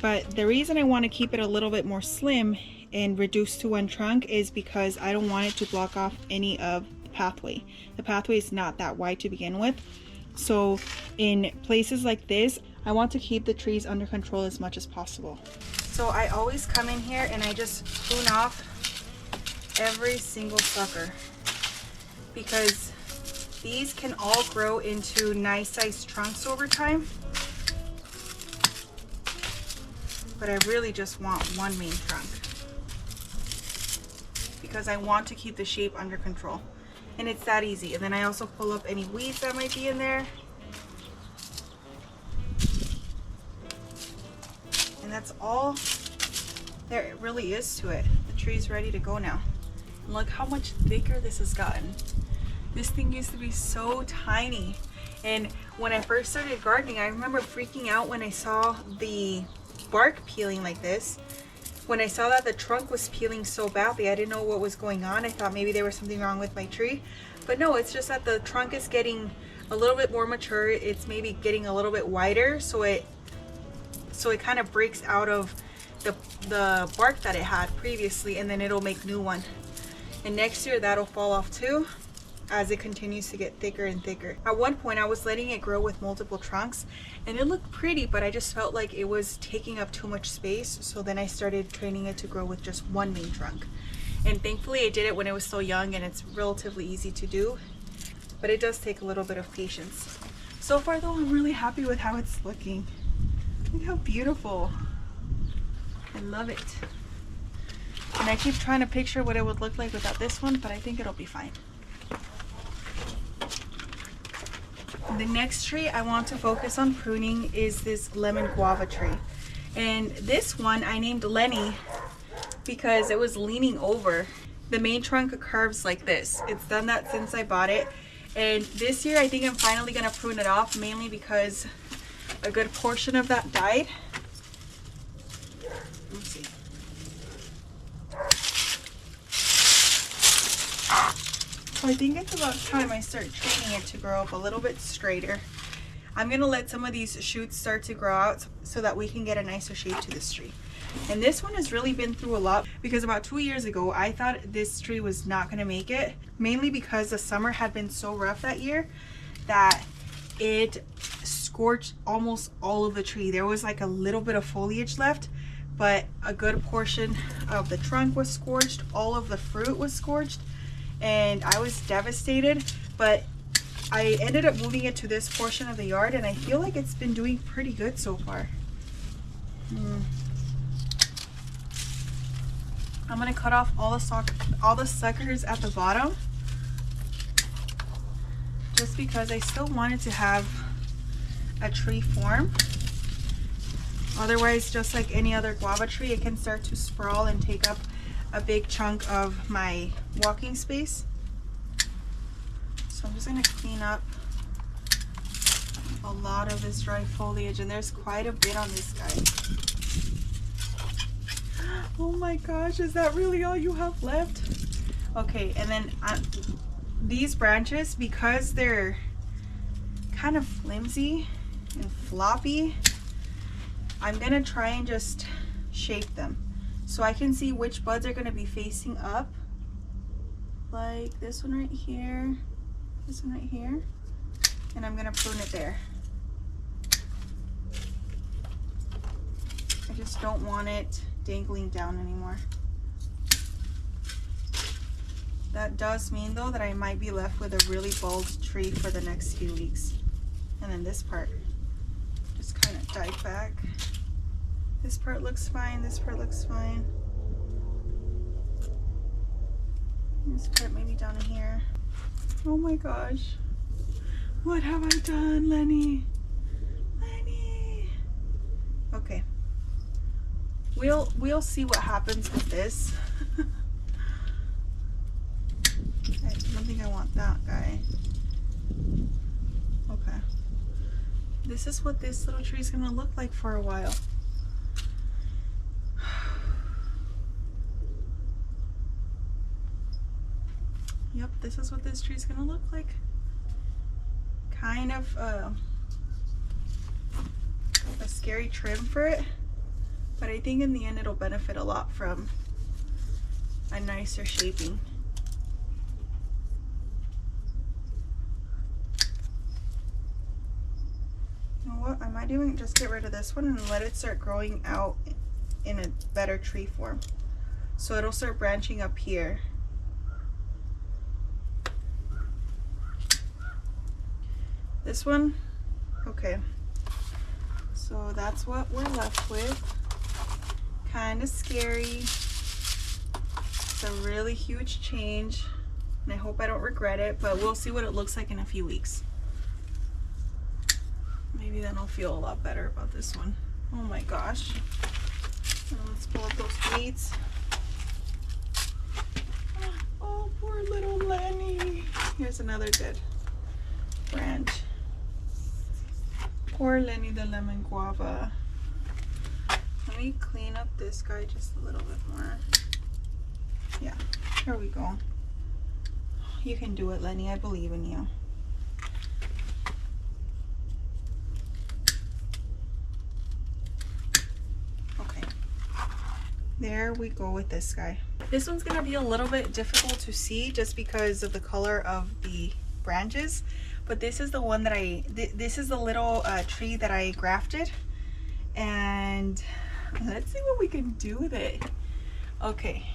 But the reason I want to keep it a little bit more slim and reduced to one trunk is because I don't want it to block off any of the pathway. The pathway is not that wide to begin with. So in places like this, I want to keep the trees under control as much as possible. So I always come in here and I just prune off every single sucker, because these can all grow into nice sized trunks over time. But I really just want one main trunk because I want to keep the shape under control. And it's that easy. And then I also pull up any weeds that might be in there. And that's all there really is to it. The tree's ready to go now. And look how much thicker this has gotten. This thing used to be so tiny. And when I first started gardening, I remember freaking out when I saw the bark peeling like this. When I saw that the trunk was peeling so badly, I didn't know what was going on. I thought maybe there was something wrong with my tree, but no, it's just that the trunk is getting a little bit more mature. It's maybe getting a little bit wider, so it kind of breaks out of the bark that it had previously, and then it'll make new one. And next year that'll fall off too, as it continues to get thicker and thicker. At one point I was letting it grow with multiple trunks and it looked pretty, but I just felt like it was taking up too much space. So then I started training it to grow with just one main trunk. And thankfully I did it when it was still young, and it's relatively easy to do, but it does take a little bit of patience. So far though, I'm really happy with how it's looking. Look how beautiful. I love it. And I keep trying to picture what it would look like without this one, but I think it'll be fine. The next tree I want to focus on pruning is this lemon guava tree. And this one I named Lenny because it was leaning over. The main trunk curves like this. It's done that since I bought it. And this year I think I'm finally going to prune it off, mainly because a good portion of that died. Let's see. So I think it's about time I start training it to grow up a little bit straighter. I'm gonna let some of these shoots start to grow out so that we can get a nicer shape to this tree. And this one has really been through a lot, because about 2 years ago I thought this tree was not gonna make it, mainly because the summer had been so rough that year that it scorched almost all of the tree. There was like a little bit of foliage left, but a good portion of the trunk was scorched, all of the fruit was scorched, and I was devastated. But I ended up moving it to this portion of the yard, and I feel like it's been doing pretty good so far. I'm gonna cut off all the suckers at the bottom, just because I still wanted to have a tree form. Otherwise, just like any other guava tree, it can start to sprawl and take up a big chunk of my walking space. So I'm just gonna clean up a lot of this dry foliage, and there's quite a bit on this guy. Oh my gosh, is that really all you have left? Okay, and then these branches, because they're kind of flimsy and floppy, I'm gonna try and just shape them so I can see which buds are gonna be facing up, like this one right here, this one right here, and I'm gonna prune it there. I just don't want it dangling down anymore. That does mean though that I might be left with a really bald tree for the next few weeks. And then this part just kind of dive back. This part looks fine, this part looks fine. This part maybe down in here. Oh my gosh. What have I done, Lenny? Lenny! Okay. We'll see what happens with this. I don't think I want that guy. Okay. This is what this little tree is gonna look like for a while. Yep, this is what this tree is gonna look like. Kind of a scary trim for it, but I think in the end it'll benefit a lot from a nicer shaping. You know what, I might even just get rid of this one and let it start growing out in a better tree form. So it'll start branching up here. This one, okay. So that's what we're left with. Kind of scary. It's a really huge change, and I hope I don't regret it, but we'll see what it looks like in a few weeks. Maybe then I'll feel a lot better about this one. Oh my gosh. Now let's pull up those weeds. Oh, poor little Lenny. Here's another dead branch. Poor Lenny the lemon guava. Let me clean up this guy just a little bit more. Yeah, here we go. You can do it, Lenny. I believe in you. Okay. There we go with this guy. This one's gonna be a little bit difficult to see just because of the color of the branches. But this is the one that this is the little tree that I grafted, and let's see what we can do with it. Okay,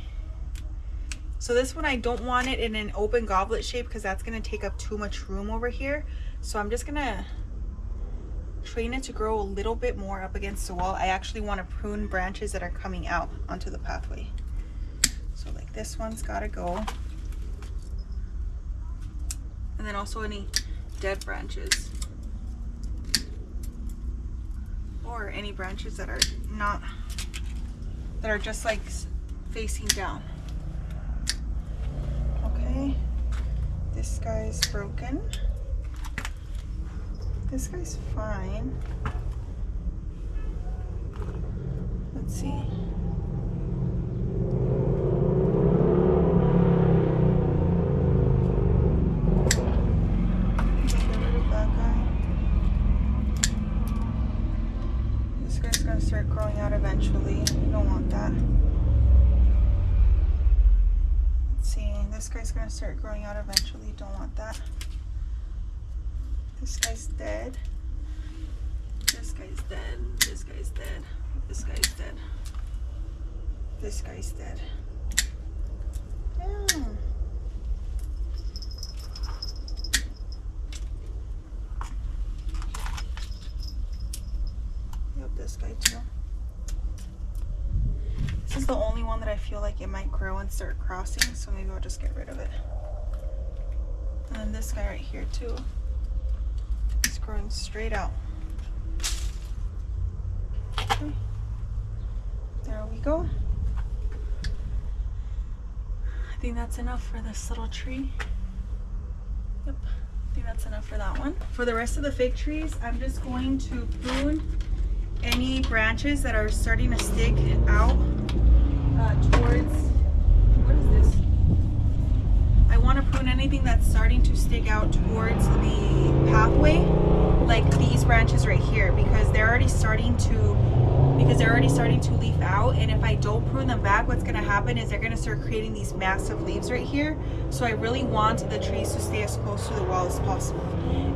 so this one I don't want it in an open goblet shape because that's going to take up too much room over here. So I'm just going to train it to grow a little bit more up against the wall. I actually want to prune branches that are coming out onto the pathway. So like this one's got to go, and then also any dead branches or any branches that are not, that are just like facing down. Okay, this guy's broken. This guy's fine. Let's see. Start growing out eventually. You don't want that. Let's see, this guy's gonna start growing out eventually. Don't want that. This guy's dead. This guy's dead. This guy's dead. This guy's dead. This guy's dead. Yeah. This guy too. This is the only one that I feel like it might grow and start crossing, so maybe I'll just get rid of it. And then this guy right here too. It's growing straight out. Okay. There we go. I think that's enough for this little tree. Yep, I think that's enough for that one. For the rest of the fig trees, I'm just going to prune any branches that are starting to stick out towards, what is this? I want to prune anything that's starting to stick out towards the pathway, like these branches right here, because they're already starting to leaf out, and if I don't prune them back, what's going to happen is they're going to start creating these massive leaves right here. So I really want the trees to stay as close to the wall as possible.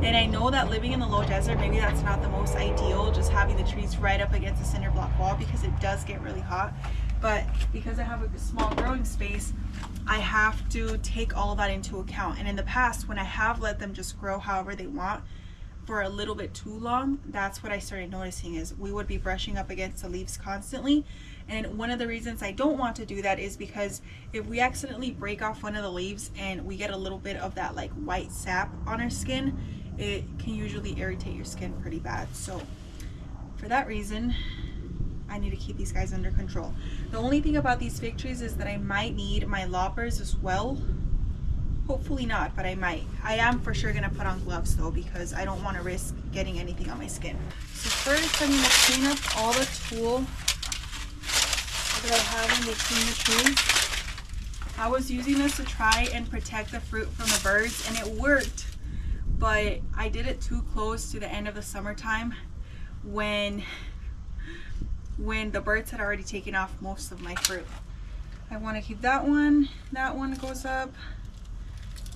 And I know that living in the low desert, maybe that's not the most ideal, just having the trees right up against the cinder block wall, because it does get really hot. But because I have a small growing space, I have to take all of that into account. And in the past, when I have let them just grow however they want for a little bit too long, that's what I started noticing, is we would be brushing up against the leaves constantly. And one of the reasons I don't want to do that is because if we accidentally break off one of the leaves and we get a little bit of that like white sap on our skin, it can usually irritate your skin pretty bad. So for that reason, I need to keep these guys under control. The only thing about these fig trees is that I might need my loppers as well. Hopefully not, but I might. I am for sure gonna put on gloves though, because I don't want to risk getting anything on my skin. So first I'm gonna clean up all the tool that I have in between the trees. I was using this to try and protect the fruit from the birds, and it worked, but I did it too close to the end of the summertime when the birds had already taken off most of my fruit. I want to keep that one. That one goes up.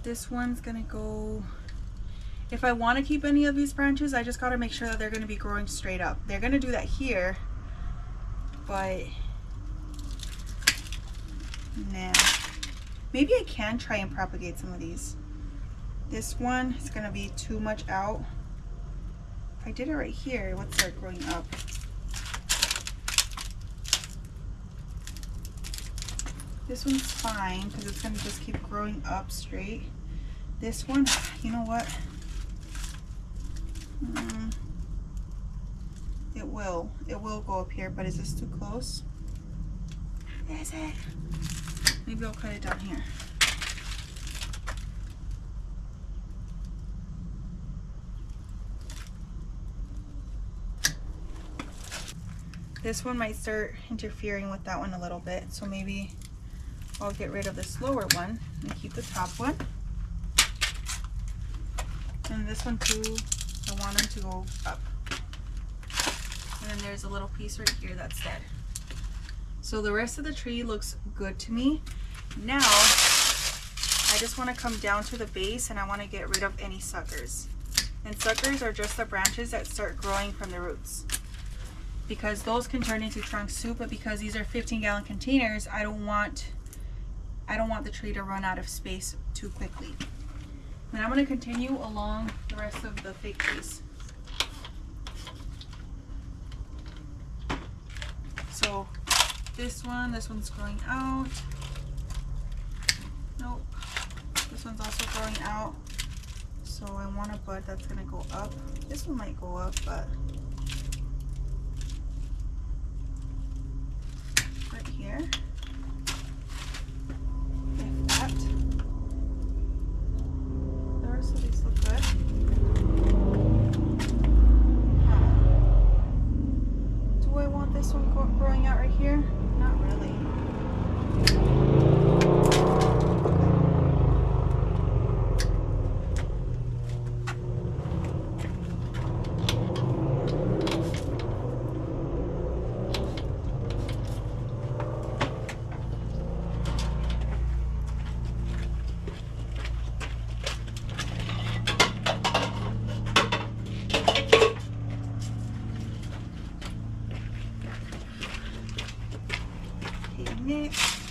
This one's gonna go. If I want to keep any of these branches, I just got to make sure that they're going to be growing straight up. They're going to do that here, but nah. Maybe I can try and propagate some of these. This one is going to be too much out. If I did it right here, it would start growing up. This one's fine because it's going to just keep growing up straight. This one, you know what? It will go up here, but is this too close? Is it? Maybe I'll cut it down here. This one might start interfering with that one a little bit, so maybe I'll get rid of this lower one and keep the top one. And this one too, I want them to go up. And then there's a little piece right here that's dead. So the rest of the tree looks good to me. Now, I just want to come down to the base and I want to get rid of any suckers. And suckers are just the branches that start growing from the roots. Because those can turn into trunk soup, but because these are 15-gallon containers, I don't want the tree to run out of space too quickly. And I'm going to continue along the rest of the fig trees. So this one's growing out. Nope. This one's also growing out. So I want a bud that's going to go up. This one might go up, but right here. Like that. The rest of these look good. Do I want this one growing out right here? Not really. Next,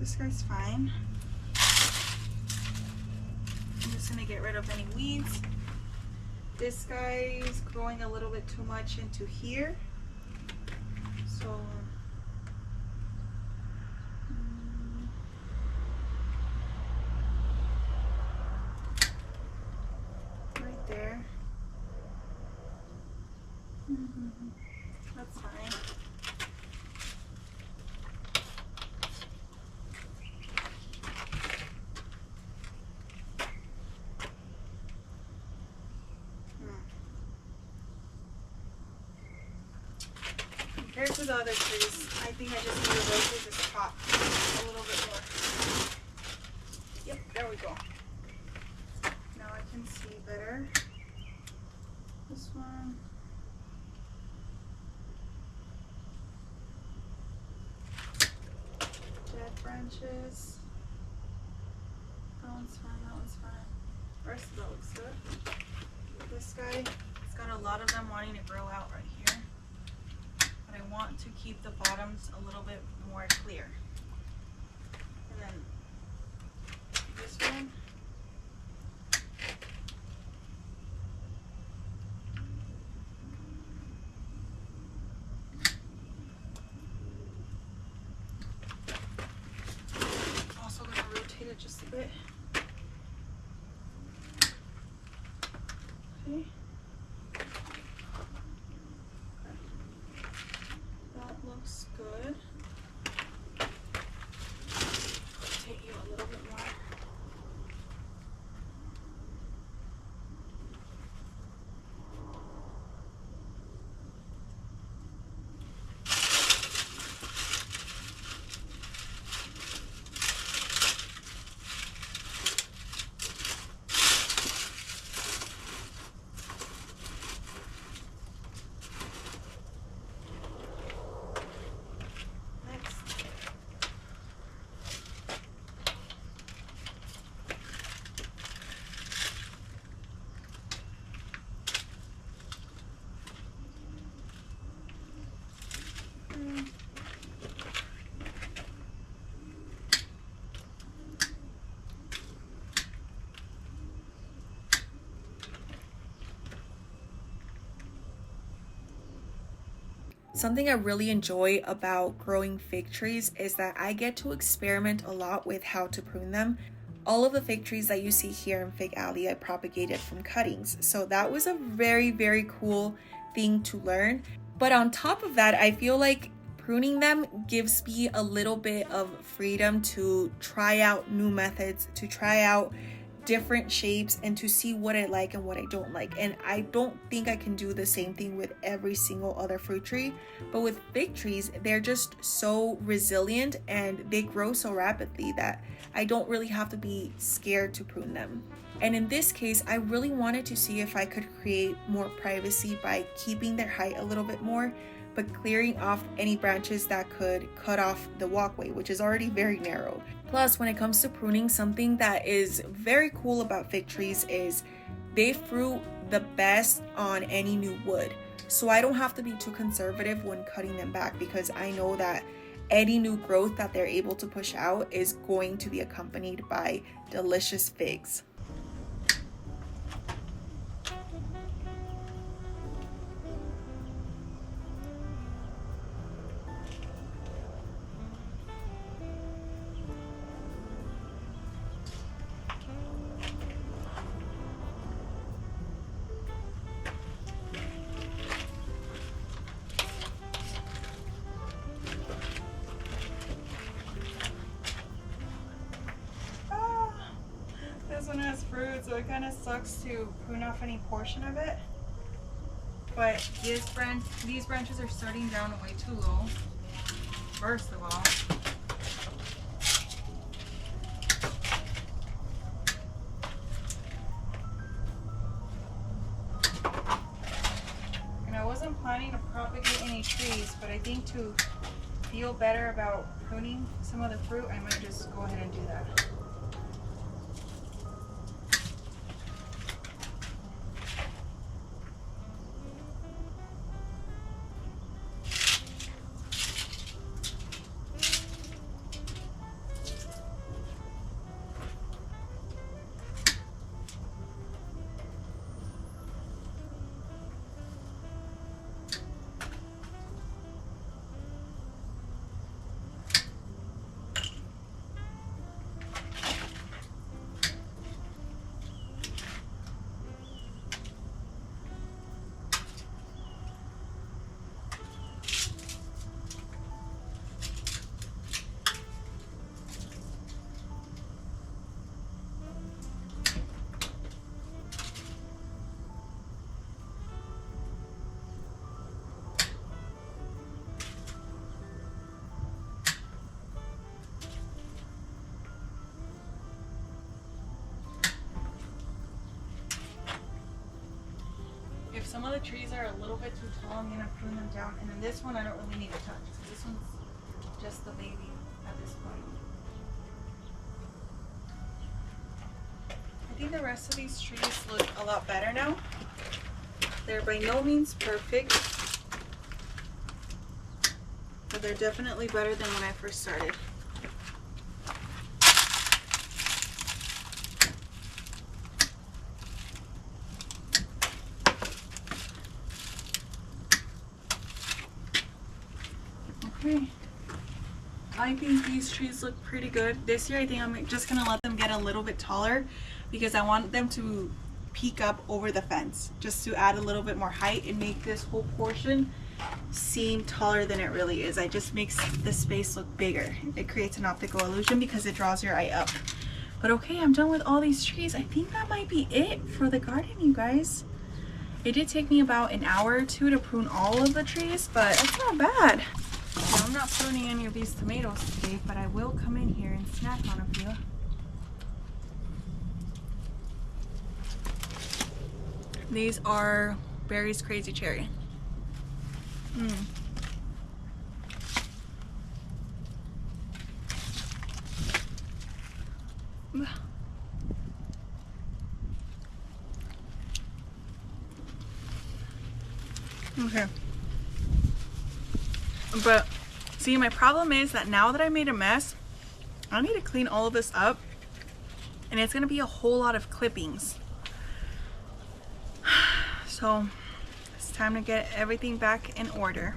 this guy's fine. I'm just gonna get rid of any weeds. This guy's growing a little bit too much into here, so right there. That's fine. Compared to the other trees, I think I just need to rotate this top a little bit more. Yep, there we go. Now I can see better. This one. Dead branches. That one's fine, that one's fine. The rest of that looks good. This guy, it's got a lot of them wanting to grow out right here. But I want to keep the bottoms a little bit more clear. And then this one. Also going to rotate it just a bit. Okay. That looks good. Rotate you a little bit more. Something I really enjoy about growing fig trees is that I get to experiment a lot with how to prune them. All of the fig trees that you see here in Fig Alley I propagated from cuttings, so that was a very, very cool thing to learn. But on top of that, I feel like pruning them gives me a little bit of freedom to try out new methods, to try out different shapes, and to see what I like and what I don't like. And I don't think I can do the same thing with every single other fruit tree, but with fig trees, they're just so resilient and they grow so rapidly that I don't really have to be scared to prune them. And in this case, I really wanted to see if I could create more privacy by keeping their height a little bit more, but clearing off any branches that could cut off the walkway, which is already very narrow. Plus, when it comes to pruning, something that is very cool about fig trees is they fruit the best on any new wood. So I don't have to be too conservative when cutting them back, because I know that any new growth that they're able to push out is going to be accompanied by delicious figs. This one has fruit, so it kind of sucks to prune off any portion of it. But these branches are starting down way too low, first of all. And I wasn't planning to propagate any trees, but I think to feel better about pruning some of the fruit, I might just go ahead and do that. Some of the trees are a little bit too tall, I'm gonna prune them down, and then this one I don't really need to touch. So this one's just the baby at this point. I think the rest of these trees look a lot better now. They're by no means perfect, but they're definitely better than when I first started. Okay. I think these trees look pretty good. This year I think I'm just gonna let them get a little bit taller because I want them to peek up over the fence just to add a little bit more height and make this whole portion seem taller than it really is. It just makes the space look bigger. It creates an optical illusion because it draws your eye up. But okay, I'm done with all these trees. I think that might be it for the garden, you guys. It did take me about an hour or two to prune all of the trees, but it's not bad. Now, I'm not pruning any of these tomatoes today, but I will come in here and snack on a few. These are Barry's Crazy Cherry. Okay. But see, my problem is that now that I made a mess, I need to clean all of this up, and it's gonna be a whole lot of clippings. So it's time to get everything back in order.